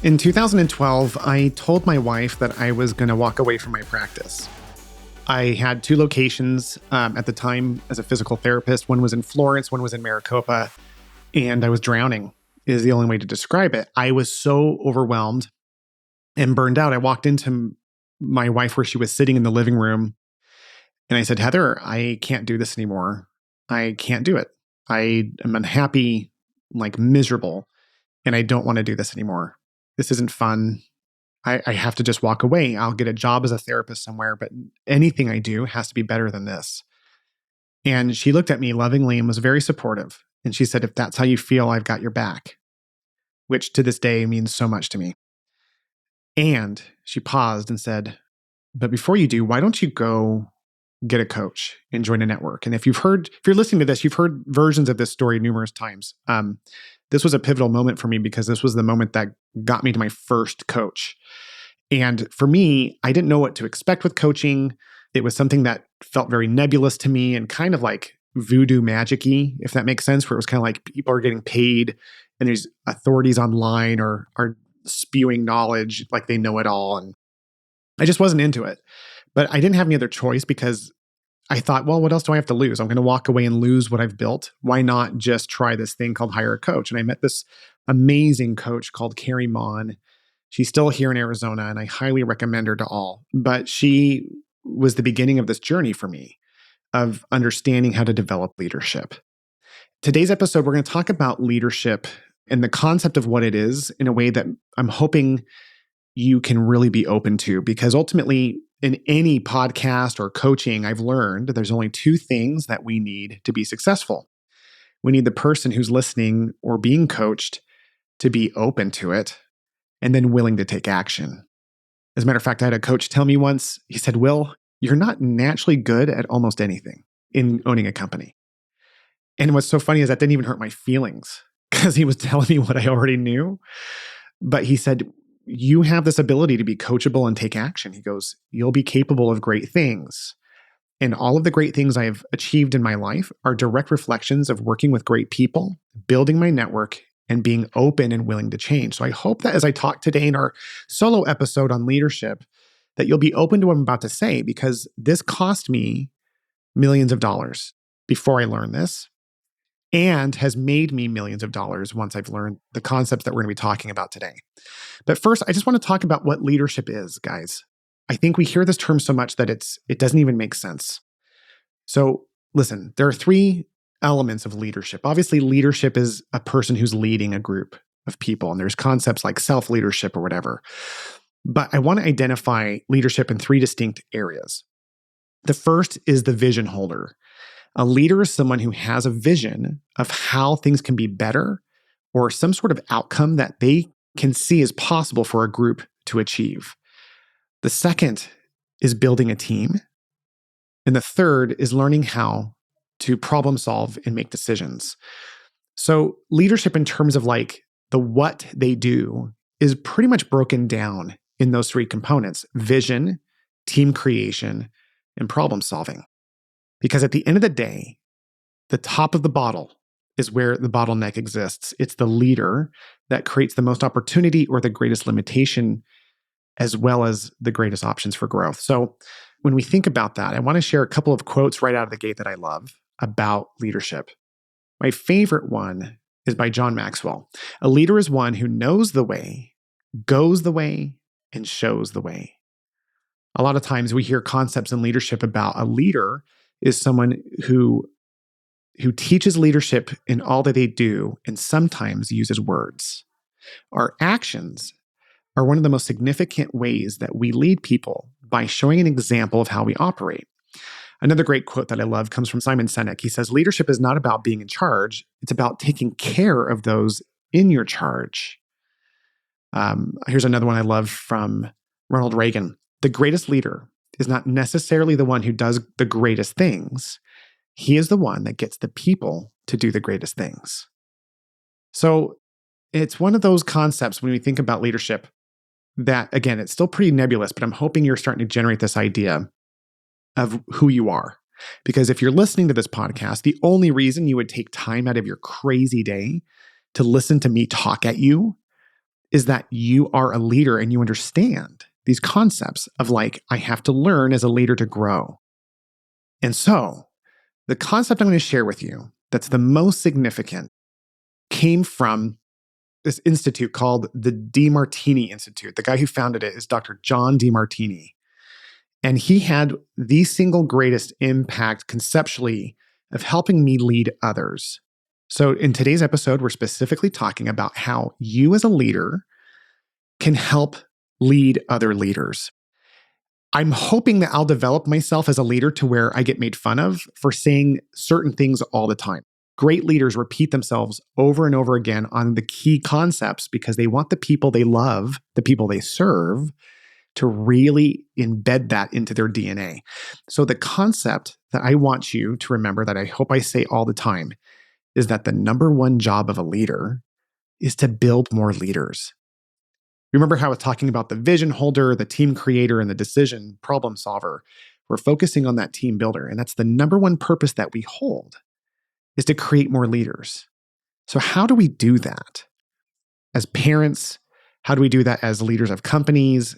In 2012, I told my wife that I was going to walk away from my practice. I had two locations at the time as a physical therapist. One was in Florence, one was in Maricopa, and I was drowning is the only way to describe it. I was so overwhelmed and burned out. I walked into my wife where she was sitting in the living room, and I said, Heather, I can't do this anymore. I can't do it. I am unhappy, like miserable, and I don't want to do this anymore. This isn't fun. I have to just walk away. I'll get a job as a therapist somewhere, but anything I do has to be better than this. And she looked at me lovingly and was very supportive. And she said, if that's how you feel, I've got your back, which to this day means so much to me. And she paused and said, but before you do, why don't you go get a coach and join a network? And if you're listening to this, you've heard versions of this story numerous times. This was a pivotal moment for me because this was the moment that got me to my first coach. And for me, I didn't know what to expect with coaching. It was something that felt very nebulous to me and kind of like voodoo magic-y, if that makes sense, where it was kind of like people are getting paid and there's authorities online or are spewing knowledge like they know it all. And I just wasn't into it. But I didn't have any other choice because I thought, well, what else do I have to lose? I'm going to walk away and lose what I've built. Why not just try this thing called hire a coach? And I met this amazing coach called Carrie Mon. She's still here in Arizona, and I highly recommend her to all. But she was the beginning of this journey for me of understanding how to develop leadership. Today's episode, we're going to talk about leadership and the concept of what it is in a way that I'm hoping you can really be open to, because ultimately, in any podcast or coaching, I've learned there's only two things that we need to be successful. We need the person who's listening or being coached to be open to it and then willing to take action. As a matter of fact, I had a coach tell me once, he said, Will, you're not naturally good at almost anything in owning a company. And what's so funny is that didn't even hurt my feelings because he was telling me what I already knew. But he said, you have this ability to be coachable and take action. He goes, you'll be capable of great things. And all of the great things I have achieved in my life are direct reflections of working with great people, building my network, and being open and willing to change. So I hope that as I talk today in our solo episode on leadership, that you'll be open to what I'm about to say, because this cost me millions of dollars before I learned this, and has made me millions of dollars once I've learned the concepts that we're going to be talking about today. But first, I just want to talk about what leadership is, guys. I think we hear this term so much that it doesn't even make sense. So listen, there are three elements of leadership. Obviously, leadership is a person who's leading a group of people, and there's concepts like self-leadership or whatever. But I want to identify leadership in three distinct areas. The first is the vision holder. A leader is someone who has a vision of how things can be better or some sort of outcome that they can see as possible for a group to achieve. The second is building a team. And the third is learning how to problem solve and make decisions. So leadership in terms of like the what they do is pretty much broken down in those three components: vision, team creation, and problem solving. Because at the end of the day, the top of the bottle is where the bottleneck exists. It's the leader that creates the most opportunity or the greatest limitation, as well as the greatest options for growth. So when we think about that, I want to share a couple of quotes right out of the gate that I love about leadership. My favorite one is by John Maxwell. A leader is one who knows the way, goes the way, and shows the way. A lot of times we hear concepts in leadership about a leader is someone who teaches leadership in all that they do and sometimes uses words. Our actions are one of the most significant ways that we lead people by showing an example of how we operate. Another great quote that I love comes from Simon Sinek. He says, leadership is not about being in charge. It's about taking care of those in your charge. Here's another one I love from Ronald Reagan. The greatest leader is not necessarily the one who does the greatest things. He is the one that gets the people to do the greatest things. So it's one of those concepts when we think about leadership that, again, it's still pretty nebulous, but I'm hoping you're starting to generate this idea of who you are. Because if you're listening to this podcast, the only reason you would take time out of your crazy day to listen to me talk at you is that you are a leader and you understand these concepts of like, I have to learn as a leader to grow. And so the concept I'm going to share with you that's the most significant came from this institute called the DeMartini Institute. The guy who founded it is Dr. John DeMartini. And he had the single greatest impact conceptually of helping me lead others. So in today's episode, we're specifically talking about how you as a leader can help lead other leaders. I'm hoping that I'll develop myself as a leader to where I get made fun of for saying certain things all the time. Great leaders repeat themselves over and over again on the key concepts because they want the people they love, the people they serve, to really embed that into their DNA. So the concept that I want you to remember, that I hope I say all the time, is that the number one job of a leader is to build more leaders. Remember how I was talking about the vision holder, the team creator, and the decision problem solver? We're focusing on that team builder. And that's the number one purpose that we hold, is to create more leaders. So how do we do that? As parents, how do we do that as leaders of companies?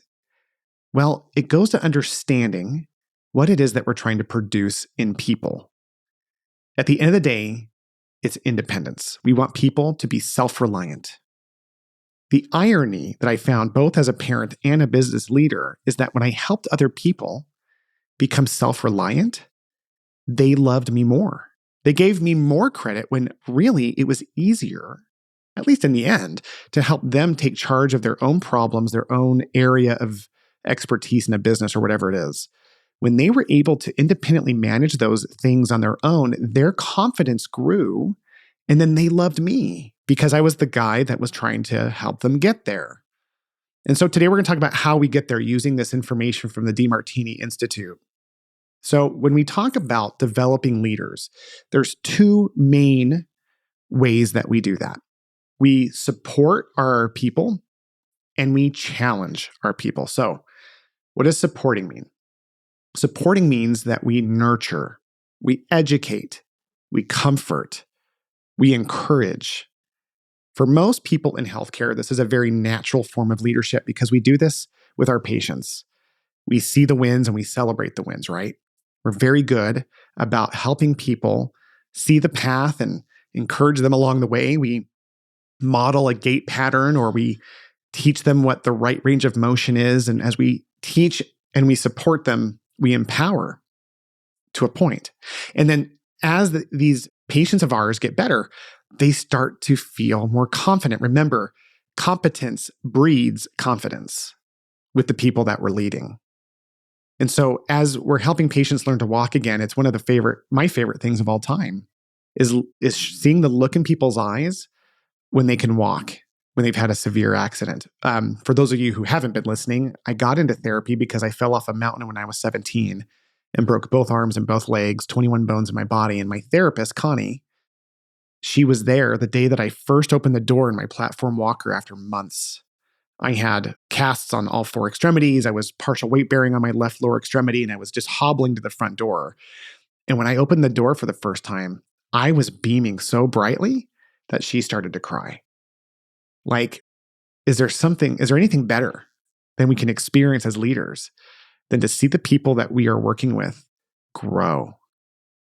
Well, it goes to understanding what it is that we're trying to produce in people. At the end of the day, it's independence. We want people to be self-reliant. The irony that I found both as a parent and a business leader is that when I helped other people become self-reliant, they loved me more. They gave me more credit when really it was easier, at least in the end, to help them take charge of their own problems, their own area of expertise in a business or whatever it is. When they were able to independently manage those things on their own, their confidence grew, and then they loved me because I was the guy that was trying to help them get there. And so today we're going to talk about how we get there using this information from the DeMartini Institute. So when we talk about developing leaders, there's two main ways that we do that. We support our people and we challenge our people. So what does supporting mean? Supporting means that we nurture, we educate, we comfort, we encourage. For most people in healthcare, this is a very natural form of leadership because we do this with our patients. We see the wins and we celebrate the wins, right? We're very good about helping people see the path and encourage them along the way. We model a gait pattern, or we teach them what the right range of motion is. And as we teach and we support them, we empower to a point. And then as these patients of ours get better, they start to feel more confident. Remember, competence breeds confidence with the people that we're leading. And so as we're helping patients learn to walk again, it's one of my favorite things of all time is seeing the look in people's eyes when they can walk, when they've had a severe accident. For those of you who haven't been listening, I got into therapy because I fell off a mountain when I was 17 and broke both arms and both legs, 21 bones in my body. And my therapist, Connie, she was there the day that I first opened the door in my platform walker after months. I had casts on all four extremities. I was partial weight bearing on my left lower extremity, and I was just hobbling to the front door. And when I opened the door for the first time, I was beaming so brightly that she started to cry. Like, is there anything better than we can experience as leaders than to see the people that we are working with grow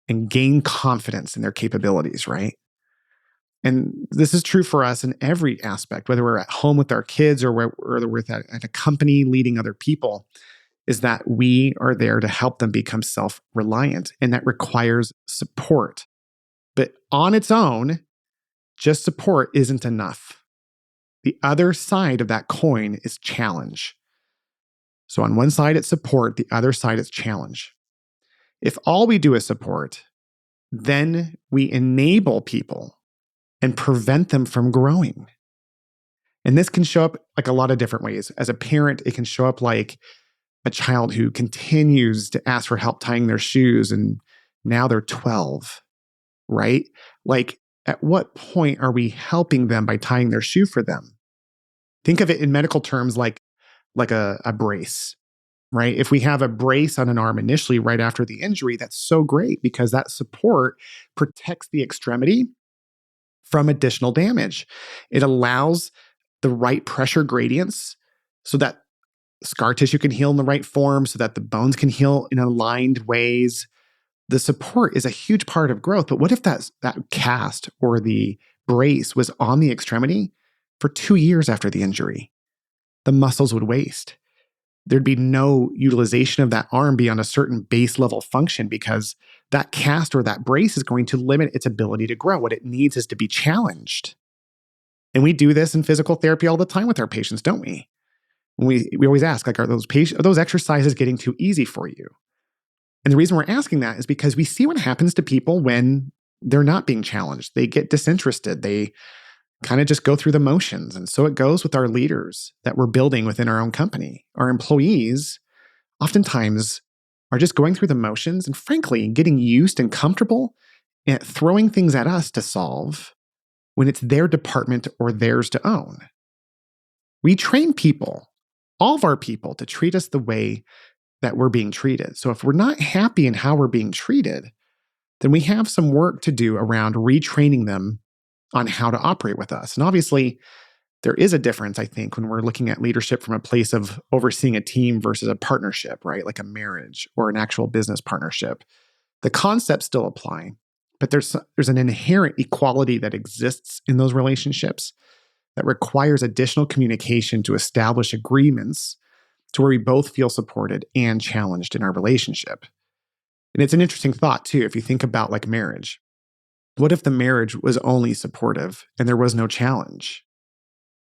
and gain confidence in their capabilities, right? And this is true for us in every aspect, whether we're at home with our kids or whether we're at a company leading other people, is that we are there to help them become self-reliant. And that requires support. But on its own, just support isn't enough. The other side of that coin is challenge. So on one side, it's support. The other side is challenge. If all we do is support, then we enable people and prevent them from growing. And this can show up like a lot of different ways. As a parent, it can show up like a child who continues to ask for help tying their shoes, and now they're 12, right? Like, at what point are we helping them by tying their shoe for them? Think of it in medical terms like a brace, right? If we have a brace on an arm initially right after the injury, that's so great because that support protects the extremity from additional damage. It allows the right pressure gradients so that scar tissue can heal in the right form, so that the bones can heal in aligned ways. The support is a huge part of growth. But what if that cast or the brace was on the extremity for 2 years after the injury? The muscles would waste. There'd be no utilization of that arm beyond a certain base level function because that cast or that brace is going to limit its ability to grow. What it needs is to be challenged. And we do this in physical therapy all the time with our patients, don't we? We always ask, like, are those exercises getting too easy for you? And the reason we're asking that is because we see what happens to people when they're not being challenged. They get disinterested. They kind of just go through the motions. And so it goes with our leaders that we're building within our own company. Our employees oftentimes are just going through the motions and, frankly, getting used and comfortable at throwing things at us to solve when it's their department or theirs to own. We train people, all of our people, to treat us the way that we're being treated. So if we're not happy in how we're being treated, then we have some work to do around retraining them on how to operate with us. And obviously, there is a difference, I think, when we're looking at leadership from a place of overseeing a team versus a partnership, right? Like a marriage or an actual business partnership. The concepts still apply, but there's an inherent equality that exists in those relationships that requires additional communication to establish agreements to where we both feel supported and challenged in our relationship. And it's an interesting thought, too, if you think about like marriage. What if the marriage was only supportive and there was no challenge?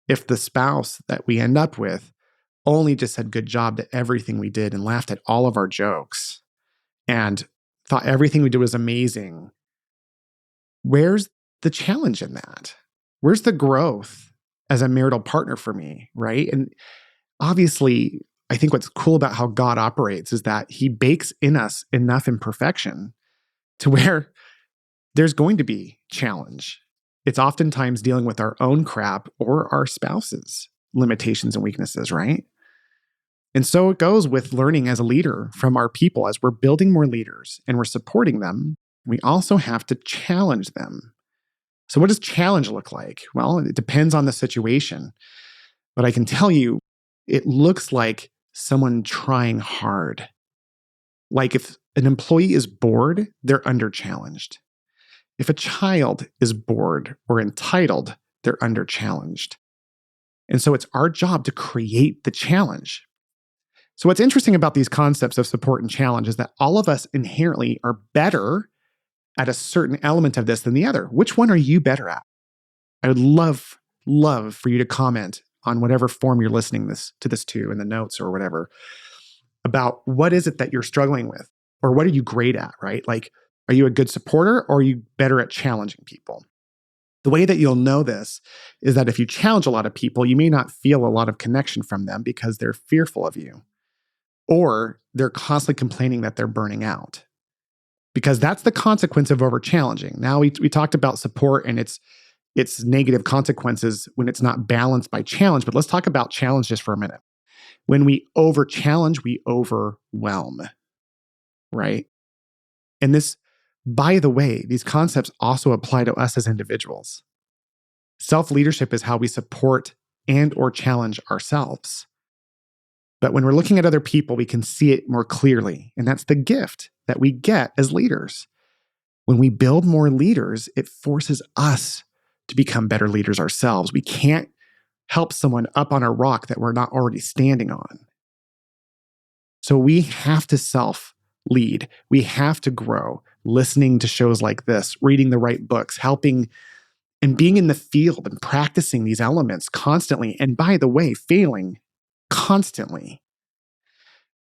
If the spouse that we end up with only just said good job to everything we did and laughed at all of our jokes and thought everything we did was amazing, where's the challenge in that? Where's the growth as a marital partner for me, right? And obviously, I think what's cool about how God operates is that he bakes in us enough imperfection to where there's going to be challenge. It's oftentimes dealing with our own crap or our spouse's limitations and weaknesses, right? And so it goes with learning as a leader from our people. As we're building more leaders and we're supporting them, we also have to challenge them. So what does challenge look like? Well, it depends on the situation. But I can tell you, it looks like someone trying hard. Like if an employee is bored, they're under-challenged. If a child is bored or entitled, they're under-challenged. And so it's our job to create the challenge. So what's interesting about these concepts of support and challenge is that all of us inherently are better at a certain element of this than the other. Which one are you better at? I would love for you to comment on whatever form you're listening to this to in the notes or whatever, about what is it that you're struggling with or what are you great at, right? Like, are you a good supporter or are you better at challenging people? The way that you'll know this is that if you challenge a lot of people, you may not feel a lot of connection from them because they're fearful of you or they're constantly complaining that they're burning out. Because that's the consequence of over challenging. Now we talked about support and its negative consequences when it's not balanced by challenge, but let's talk about challenge just for a minute. When we over challenge, we overwhelm, right? And this, by the way, these concepts also apply to us as individuals. Self-leadership is how we support and or challenge ourselves. But when we're looking at other people, we can see it more clearly. And that's the gift that we get as leaders. When we build more leaders, it forces us to become better leaders ourselves. We can't help someone up on a rock that we're not already standing on. So we have to self-lead. We have to grow, listening to shows like this, reading the right books, helping and being in the field and practicing these elements constantly. And by the way, failing constantly.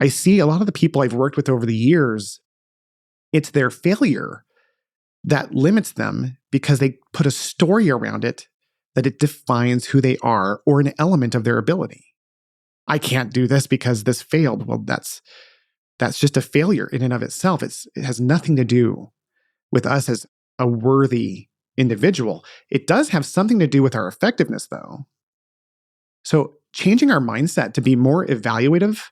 I see a lot of the people I've worked with over the years, it's their failure that limits them because they put a story around it that it defines who they are or an element of their ability. I can't do this because this failed. Well, that's just a failure in and of itself. It has nothing to do with us as a worthy individual. It does have something to do with our effectiveness, though. So changing our mindset to be more evaluative,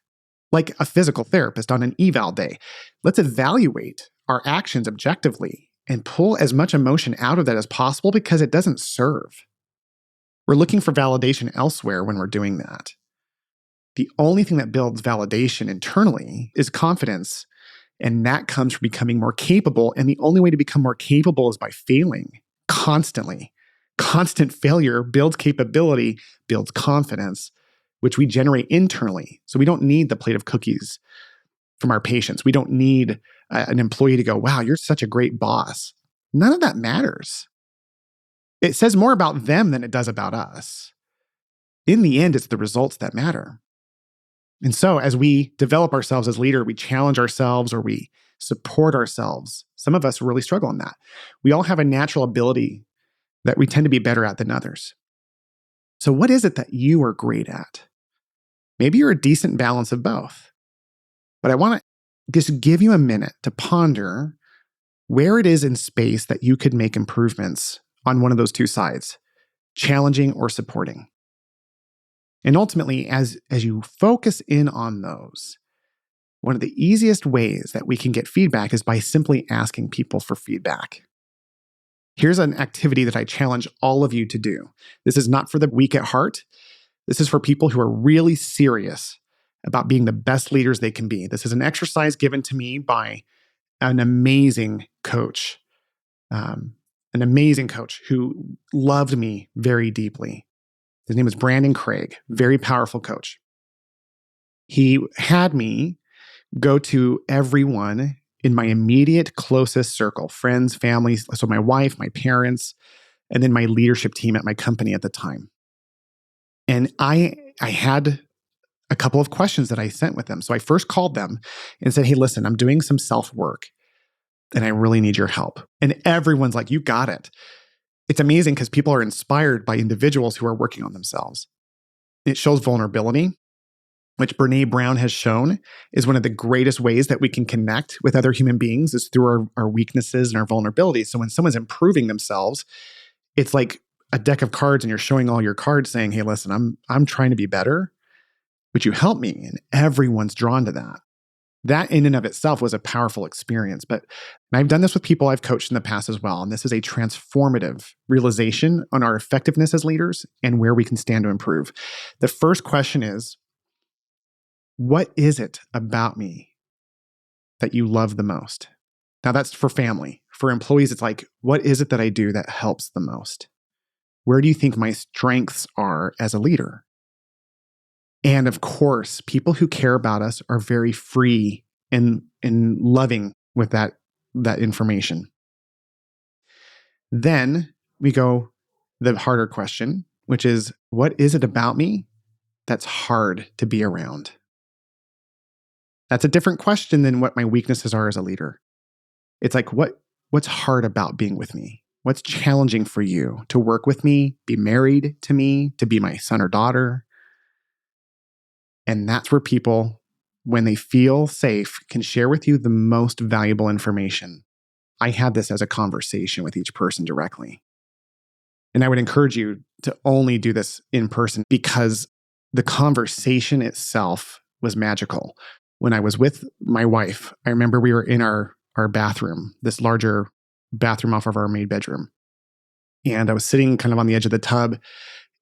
like a physical therapist on an eval day. Let's evaluate our actions objectively and pull as much emotion out of that as possible because it doesn't serve. We're looking for validation elsewhere when we're doing that. The only thing that builds validation internally is confidence. And that comes from becoming more capable. And the only way to become more capable is by failing constantly. Constant failure builds capability, builds confidence, which we generate internally. So we don't need the plate of cookies from our patients. We don't need an employee to go, wow, you're such a great boss. None of that matters. It says more about them than it does about us. In the end, it's the results that matter. And so as we develop ourselves as leader, we challenge ourselves or we support ourselves. Some of us really struggle in that. We all have a natural ability that we tend to be better at than others. So what is it that you are great at? Maybe you're a decent balance of both. But I want to just give you a minute to ponder where it is in space that you could make improvements on one of those two sides, challenging or supporting. And ultimately, as you focus in on those, one of the easiest ways that we can get feedback is by simply asking people for feedback. Here's an activity that I challenge all of you to do. This is not for the weak at heart. This is for people who are really serious about being the best leaders they can be. This is an exercise given to me by an amazing coach who loved me very deeply. His name is Brandon Craig, very powerful coach. He had me go to everyone in my immediate closest circle, friends, family, so my wife, my parents, and then my leadership team at my company at the time. And I had a couple of questions that I sent with them. So I first called them and said, hey, listen, I'm doing some self-work and I really need your help. And everyone's like, you got it. It's amazing because people are inspired by individuals who are working on themselves. It shows vulnerability, which Brené Brown has shown is one of the greatest ways that we can connect with other human beings is through our weaknesses and our vulnerabilities. So when someone's improving themselves, it's like a deck of cards and you're showing all your cards saying, hey, listen, I'm trying to be better. Would you help me? And everyone's drawn to that. That in and of itself was a powerful experience. But I've done this with people I've coached in the past as well. And this is a transformative realization on our effectiveness as leaders and where we can stand to improve. The first question is, what is it about me that you love the most? Now that's for family. For employees, it's like, what is it that I do that helps the most? Where do you think my strengths are as a leader? And of course, people who care about us are very free and loving with that information. Then we go the harder question, which is, what is it about me that's hard to be around? That's a different question than what my weaknesses are as a leader. It's like, what's hard about being with me? What's challenging for you to work with me, be married to me, to be my son or daughter? And that's where people, when they feel safe, can share with you the most valuable information. I had this as a conversation with each person directly. And I would encourage you to only do this in person because the conversation itself was magical. When I was with my wife, I remember we were in our bathroom, this larger bathroom off of our main bedroom. And I was sitting kind of on the edge of the tub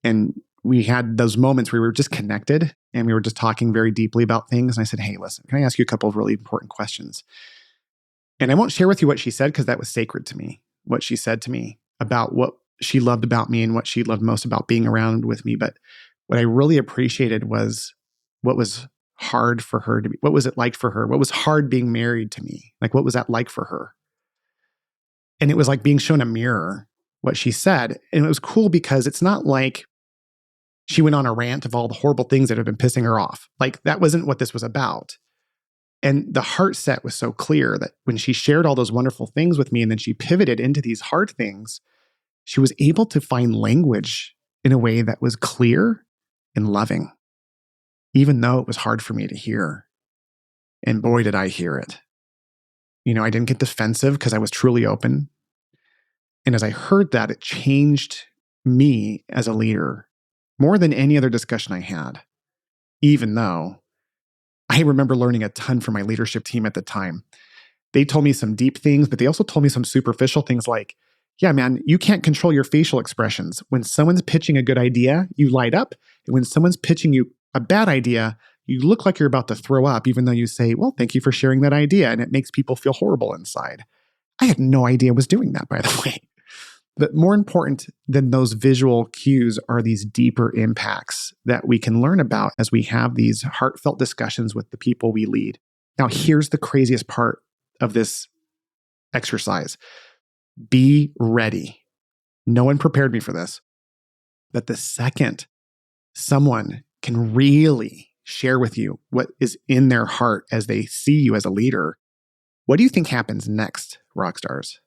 and we had those moments where we were just connected and we were just talking very deeply about things. And I said, hey, listen, can I ask you a couple of really important questions? And I won't share with you what she said because that was sacred to me, what she said to me about what she loved about me and what she loved most about being around with me. But what I really appreciated was what was hard for her to be. What was it like for her? What was hard being married to me? Like, what was that like for her? And it was like being shown a mirror, what she said. And it was cool because it's not like she went on a rant of all the horrible things that had been pissing her off. Like, that wasn't what this was about. And the heart set was so clear that when she shared all those wonderful things with me and then she pivoted into these hard things, she was able to find language in a way that was clear and loving, even though it was hard for me to hear. And boy, did I hear it. You know, I didn't get defensive because I was truly open. And as I heard that, it changed me as a leader more than any other discussion I had, even though I remember learning a ton from my leadership team at the time. They told me some deep things, but they also told me some superficial things like, Yeah, man, you can't control your facial expressions. When someone's pitching a good idea, you light up. And when someone's pitching you a bad idea, you look like you're about to throw up, even though you say, well, thank you for sharing that idea. And it makes people feel horrible inside. I had no idea I was doing that, by the way. But more important than those visual cues are these deeper impacts that we can learn about as we have these heartfelt discussions with the people we lead. Now, here's the craziest part of this exercise. Be ready. No one prepared me for this. But the second someone can really share with you what is in their heart as they see you as a leader, what do you think happens next, rock stars?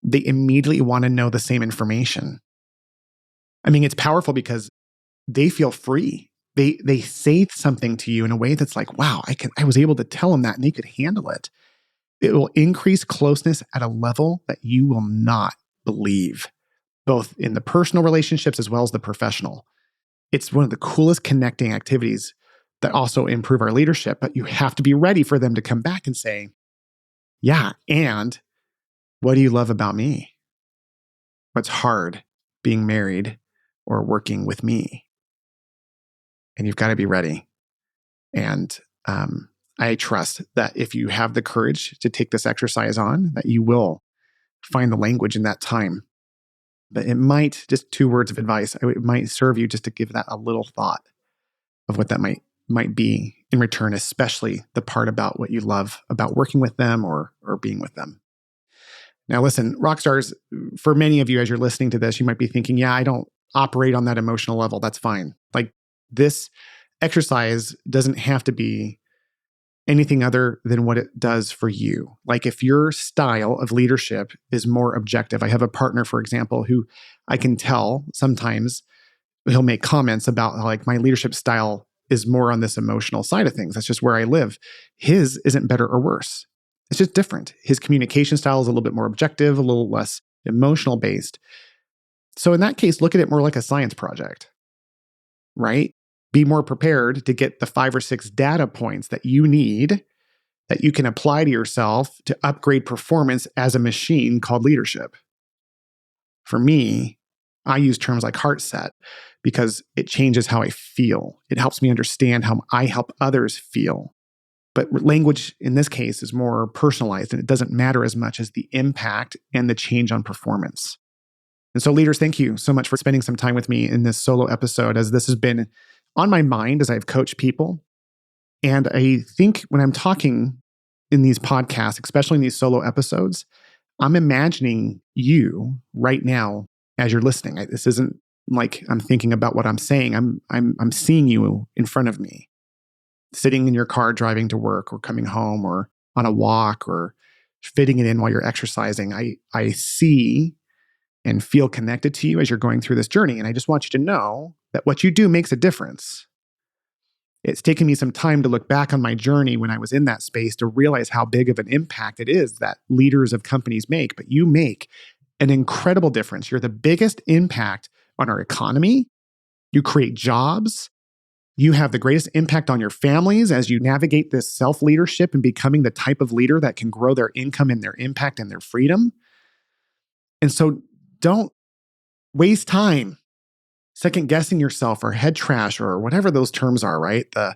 They immediately want to know the same information. I mean, it's powerful because they feel free. They say something to you in a way that's like, wow, I was able to tell them that and they could handle it. It will increase closeness at a level that you will not believe, both in the personal relationships as well as the professional. It's one of the coolest connecting activities that also improve our leadership, but you have to be ready for them to come back and say, yeah, and what do you love about me? What's hard being married or working with me? And you've got to be ready. And I trust that if you have the courage to take this exercise on, that you will find the language in that time. But it might, just 2 words of advice, it might serve you just to give that a little thought of what that might be in return, especially the part about what you love about working with them or being with them. Now, listen, rock stars, for many of you, as you're listening to this, you might be thinking, yeah, I don't operate on that emotional level. That's fine. Like, this exercise doesn't have to be anything other than what it does for you. Like, if your style of leadership is more objective, I have a partner, for example, who I can tell sometimes he'll make comments about how, like, my leadership style is more on this emotional side of things. That's just where I live. His isn't better or worse. It's just different. His communication style is a little bit more objective, a little less emotional based. So in that case, look at it more like a science project, right? Be more prepared to get the 5 or 6 data points that you need that you can apply to yourself to upgrade performance as a machine called leadership. For me, I use terms like heart set because it changes how I feel. It helps me understand how I help others feel. But language in this case is more personalized and it doesn't matter as much as the impact and the change on performance. And so leaders, thank you so much for spending some time with me in this solo episode, as this has been on my mind as I've coached people. And I think when I'm talking in these podcasts, especially in these solo episodes, I'm imagining you right now as you're listening. This isn't like I'm thinking about what I'm saying. I'm seeing you in front of me, sitting in your car driving to work or coming home or on a walk or fitting it in while you're exercising. I see and feel connected to you as you're going through this journey. And I just want you to know that what you do makes a difference. It's taken me some time to look back on my journey when I was in that space to realize how big of an impact it is that leaders of companies make, but you make an incredible difference. You're the biggest impact on our economy. You create jobs. You have the greatest impact on your families as you navigate this self-leadership and becoming the type of leader that can grow their income and their impact and their freedom. And so don't waste time second guessing yourself or head trash or whatever those terms are, right? The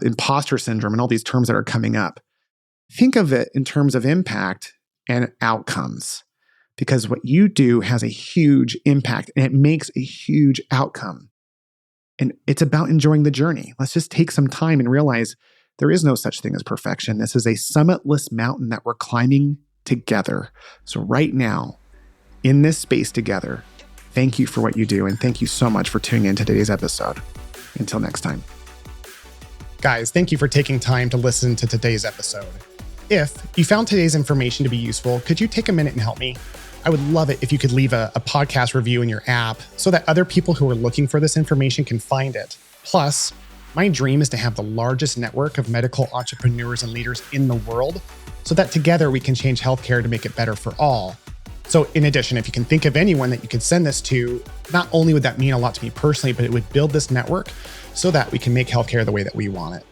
imposter syndrome and all these terms that are coming up. Think of it in terms of impact and outcomes, because what you do has a huge impact and it makes a huge outcome. And it's about enjoying the journey. Let's just take some time and realize there is no such thing as perfection. This is a summitless mountain that we're climbing together. So right now, in this space together, thank you for what you do. And thank you so much for tuning in to today's episode. Until next time. Guys, thank you for taking time to listen to today's episode. If you found today's information to be useful, could you take a minute and help me? I would love it if you could leave a podcast review in your app so that other people who are looking for this information can find it. Plus, my dream is to have the largest network of medical entrepreneurs and leaders in the world so that together we can change healthcare to make it better for all. So in addition, if you can think of anyone that you could send this to, not only would that mean a lot to me personally, but it would build this network so that we can make healthcare the way that we want it.